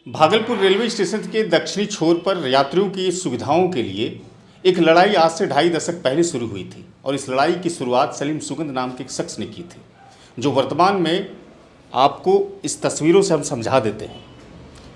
Bhagalpur railway station के दक्षिणी छोर पर यात्रियों की सुविधाओं के लिए एक लड़ाई आज से 2.5 दशक पहले शुरू हुई थी और इस लड़ाई की शुरुआत सलीम सुगंध नाम के एक शख्स ने की थी, जो वर्तमान में आपको इस तस्वीरों से हम समझा देते हैं।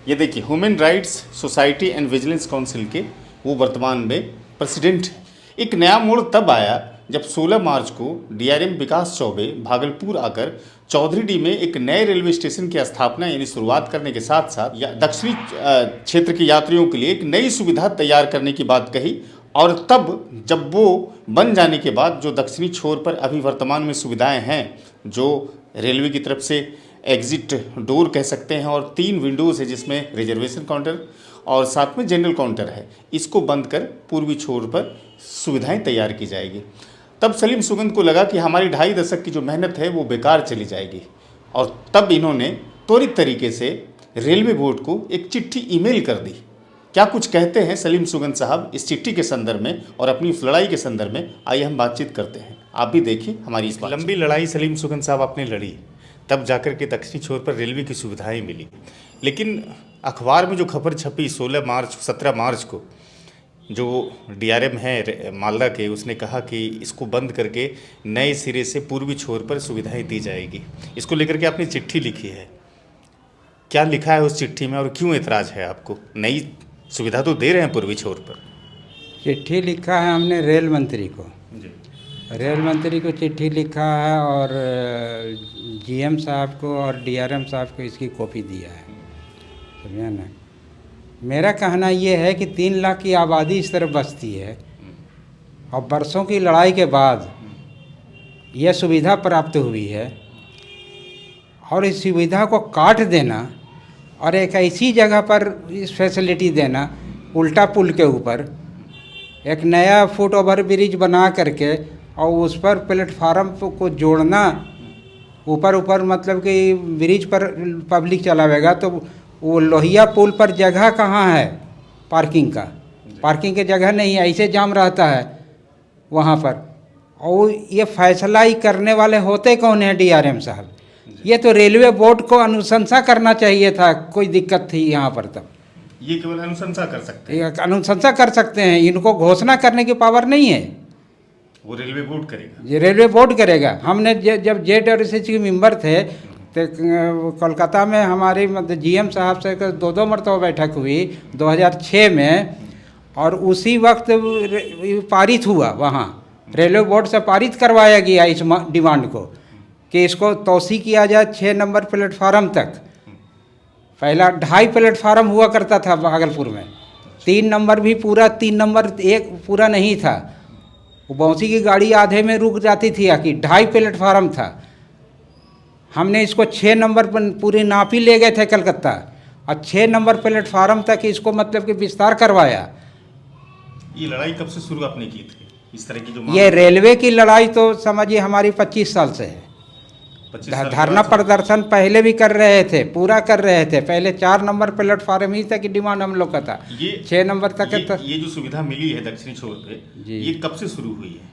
ये देखिए, human rights society and vigilance council के वो वर्तमान में प्रेसिडेंट हैं। एक नया मोड़ तब आया जब 16 मार्च को डीआरएम विकास चौबे भागलपुर आकर चौधरीडीह में एक नए रेलवे स्टेशन की स्थापना यानी शुरुआत करने के साथ साथ दक्षिणी क्षेत्र के यात्रियों के लिए एक नई सुविधा तैयार करने की बात कही। और तब जब वो बन जाने के बाद जो दक्षिणी छोर पर अभी वर्तमान में सुविधाएं हैं, जो रेलवे की तरफ से एग्जिट डोर कह सकते हैं और 3 विंडोज़ है जिसमें रिजर्वेशन काउंटर और साथ में जनरल काउंटर है, इसको बंद कर पूर्वी छोर पर सुविधाएं तैयार की जाएगी। तब सलीम सुगंध को लगा कि हमारी 2.5 दशक की जो मेहनत है वो बेकार चली जाएगी और तब इन्होंने त्वरित तरीके से रेलवे बोर्ड को एक चिट्ठी ईमेल कर दी। क्या कुछ कहते हैं सलीम सुगंध साहब इस चिट्ठी के संदर्भ में और अपनी उस लड़ाई के संदर्भ में, आइए हम बातचीत करते हैं। आप भी देखिए हमारी इस लंबी लड़ाई सलीम सुगंध साहब आपने लड़ी, तब जाकर के दक्षिणी छोर पर रेलवे की सुविधाएं मिली। लेकिन अखबार में जो खबर छपी 17 मार्च को, जो डीआरएम है मालदा के, उसने कहा कि इसको बंद करके नए सिरे से पूर्वी छोर पर सुविधाएं दी जाएगी। इसको लेकर के आपने चिट्ठी लिखी है, क्या लिखा है उस चिट्ठी में और क्यों ऐतराज़ है आपको? नई सुविधा तो दे रहे हैं पूर्वी छोर पर। चिट्ठी लिखा है हमने रेल मंत्री को, रेल मंत्री को चिट्ठी लिखा है और जीएम साहब को और डीआरएम साहब को इसकी कॉपी दिया है, समझे ना। मेरा कहना ये है कि 3 लाख की आबादी इस तरफ बसती है और बरसों की लड़ाई के बाद यह सुविधा प्राप्त हुई है और इस सुविधा को काट देना और एक ऐसी जगह पर इस फैसिलिटी देना, उल्टा पुल के ऊपर एक नया फुट ओवर ब्रिज बना करके और उस पर प्लेटफार्म को जोड़ना, ऊपर मतलब कि ब्रिज पर पब्लिक चलावेगा तो वो लोहिया पुल पर जगह कहाँ है पार्किंग का, पार्किंग की जगह नहीं है, ऐसे जाम रहता है वहाँ पर। और ये फैसला ही करने वाले होते कौन है? डीआरएम साहब। ये तो रेलवे बोर्ड को अनुशंसा करना चाहिए था, कोई दिक्कत थी यहाँ पर तब। ये केवल अनुशंसा कर सकते हैं, अनुशंसा कर सकते हैं, इनको घोषणा करने की पावर नहीं है, वो रेलवे बोर्ड करेगा। ये रेलवे बोर्ड करेगा। हमने जब जेड के मेंबर थे तो कोलकाता में हमारी जीएम साहब से 2 मरतबा बैठक हुई 2006 में और उसी वक्त पारित हुआ, वहाँ रेलवे बोर्ड से पारित करवाया गया इस डिमांड को कि इसको तोसी किया जाए 6 नंबर प्लेटफार्म तक। पहला 2.5 प्लेटफार्म हुआ करता था भागलपुर में, 3 नंबर भी पूरा, 3 नंबर एक पूरा नहीं था, वो बौसी की गाड़ी आधे में रुक जाती थी आखिर, 2.5 प्लेटफार्म था। हमने इसको 6 नंबर पर पूरी नापी ले गए थे कलकत्ता और 6 नंबर प्लेटफार्म तक इसको मतलब कि विस्तार करवाया। ये लड़ाई कब से शुरू आपने की थी इस तरह की? जो ये रेलवे की लड़ाई तो समझिए हमारी 25 साल से है। 25 साल धरना प्रदर्शन पहले भी कर रहे थे, पूरा कर रहे थे। पहले 4 नंबर प्लेटफार्म ही तक की डिमांड हम लोग का था, 6 नंबर तक ये जो सुविधा मिली है दक्षिणी छोर पे, ये कब से शुरू हुई है?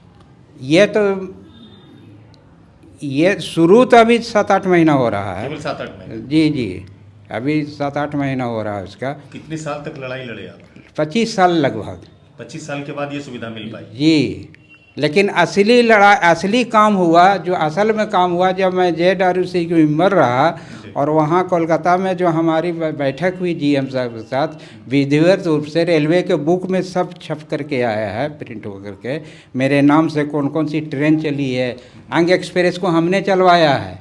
ये शुरू तो अभी 7-8 महीना हो रहा है। केवल 7-8 महीने? जी, अभी 7-8 महीना हो रहा है उसका। कितने साल तक लड़ाई लड़े आप? 25 साल लगभग। 25 साल के बाद ये सुविधा मिल पाई जी। लेकिन असली लड़ाई, असली काम हुआ, जो असल में काम हुआ जब मैं जेडआरयूसी की मेंबर रहा और वहाँ कोलकाता में जो हमारी बैठक हुई जीएम साहब के साथ, विधिवत रूप से रेलवे के बुक में सब छप करके आया है, प्रिंट होकर के मेरे नाम से कौन कौन सी ट्रेन चली है। अंग एक्सप्रेस को हमने चलवाया है।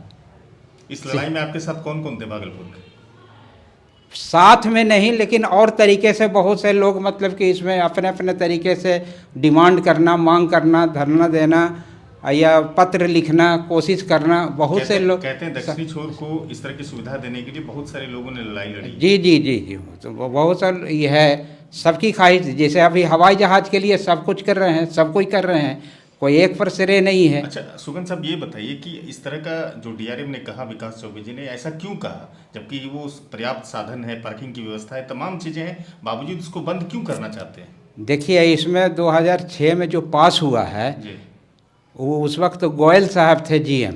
इस लड़ाई में आपके साथ कौन कौन थे भागलपुर के? साथ में नहीं, लेकिन और तरीके से बहुत से लोग मतलब कि इसमें अपने अपने तरीके से डिमांड करना, मांग करना, धरना देना या पत्र लिखना, कोशिश करना, बहुत से लोग कहते हैं दक्षिणी छोर को इस तरह की सुविधा देने के लिए बहुत सारे लोगों ने लड़ाई लड़ी। जी, तो बहुत सारे ये है, सबकी ख्वाहिश। जैसे अभी हवाई जहाज़ के लिए सब कुछ कर रहे हैं, सब कोई कर रहे हैं, कोई एक पर सिरे नहीं है। अच्छा सुगंध साहब, ये बताइए कि इस तरह का जो डीआरएम ने कहा, विकास चौबे जी ने ऐसा क्यों कहा, जबकि वो पर्याप्त साधन है, पार्किंग की व्यवस्था है, तमाम चीज़ें हैं, बावजूद उसको बंद क्यों करना चाहते हैं? देखिए, इसमें 2006 में जो पास हुआ है वो उस वक्त गोयल साहब थे जीएम।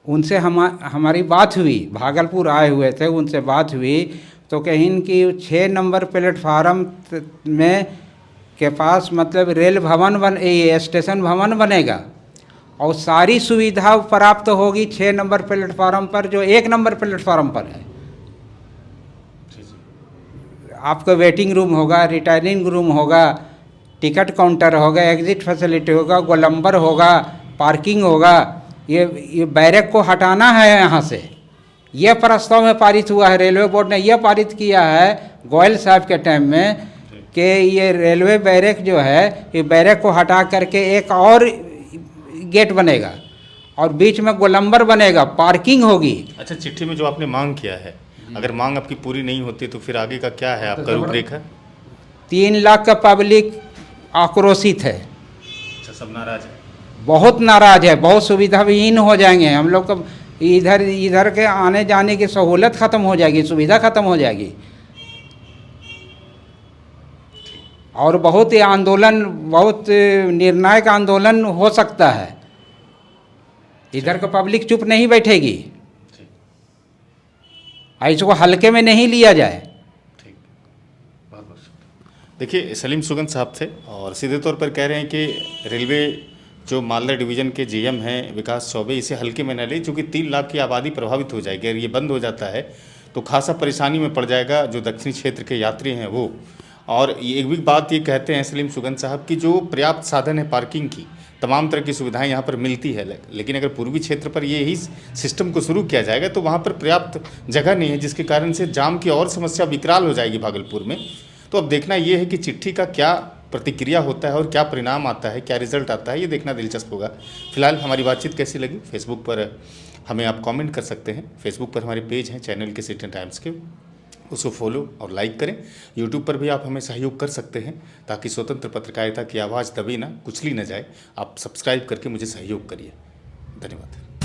उनसे हमारी बात हुई, भागलपुर आए हुए थे, उनसे बात हुई तो कहीं कि 6 नंबर प्लेटफार्म में के पास मतलब रेल भवन ये स्टेशन भवन बनेगा और सारी सुविधा प्राप्त होगी 6 नंबर प्लेटफार्म पर, जो 1 नंबर प्लेटफार्म पर है। आपका वेटिंग रूम होगा, रिटायरिंग रूम होगा, टिकट काउंटर होगा, एग्जिट फैसिलिटी होगा, गोलंबर होगा, पार्किंग होगा। ये बैरक को हटाना है यहाँ से। यह प्रस्ताव में पारित हुआ है, रेलवे बोर्ड ने यह पारित किया है गोयल साहब के टाइम में कि ये रेलवे बैरक जो है, ये बैरक को हटा करके एक और गेट बनेगा और बीच में गोलंबर बनेगा, पार्किंग होगी। अच्छा, चिट्ठी में जो आपने मांग किया है, अगर मांग आपकी पूरी नहीं होती तो फिर आगे का क्या है आपका रूपरेखा? 3 लाख का पब्लिक आक्रोशित है। अच्छा, सब नाराज है, बहुत नाराज है, बहुत सुविधाविहीन हो जाएंगे हम लोग को। इधर के आने जाने की सहूलत ख़त्म हो जाएगी, सुविधा ख़त्म हो जाएगी और बहुत ही आंदोलन, बहुत निर्णायक आंदोलन हो सकता है। इधर का पब्लिक चुप नहीं बैठेगी, इसको हल्के में नहीं लिया जाए। बहुत बहुत शुक्रिया। देखिए, सलीम सुगंध साहब थे और सीधे तौर पर कह रहे हैं कि रेलवे जो मालदा डिवीज़न के जीएम हैं विकास चौबे, इसे हल्के में न ले, चूँकि 3 लाख की आबादी प्रभावित हो जाएगी। अगर ये बंद हो जाता है तो खासा परेशानी में पड़ जाएगा जो दक्षिणी क्षेत्र के यात्री हैं वो। और एक भी बात ये कहते हैं सलीम सुगंध साहब कि जो पर्याप्त साधन है पार्किंग की, तमाम तरह की सुविधाएं यहाँ पर मिलती है, लेकिन अगर पूर्वी क्षेत्र पर ये ही सिस्टम को शुरू किया जाएगा तो वहाँ पर पर्याप्त जगह नहीं है, जिसके कारण से जाम की और समस्या विकराल हो जाएगी भागलपुर में। तो अब देखना ये है कि चिट्ठी का क्या प्रतिक्रिया होता है और क्या परिणाम आता है, क्या रिजल्ट आता है, ये देखना दिलचस्प होगा। फिलहाल हमारी बातचीत कैसी लगी, फेसबुक पर हमें आप कमेंट कर सकते हैं। फेसबुक पर हमारे पेज हैं चैनल के सिटी टाइम्स के, उसको फॉलो और लाइक करें। यूट्यूब पर भी आप हमें सहयोग कर सकते हैं ताकि स्वतंत्र पत्रकारिता की आवाज़ दबी ना, कुचली ना जाए। आप सब्सक्राइब करके मुझे सहयोग करिए। धन्यवाद।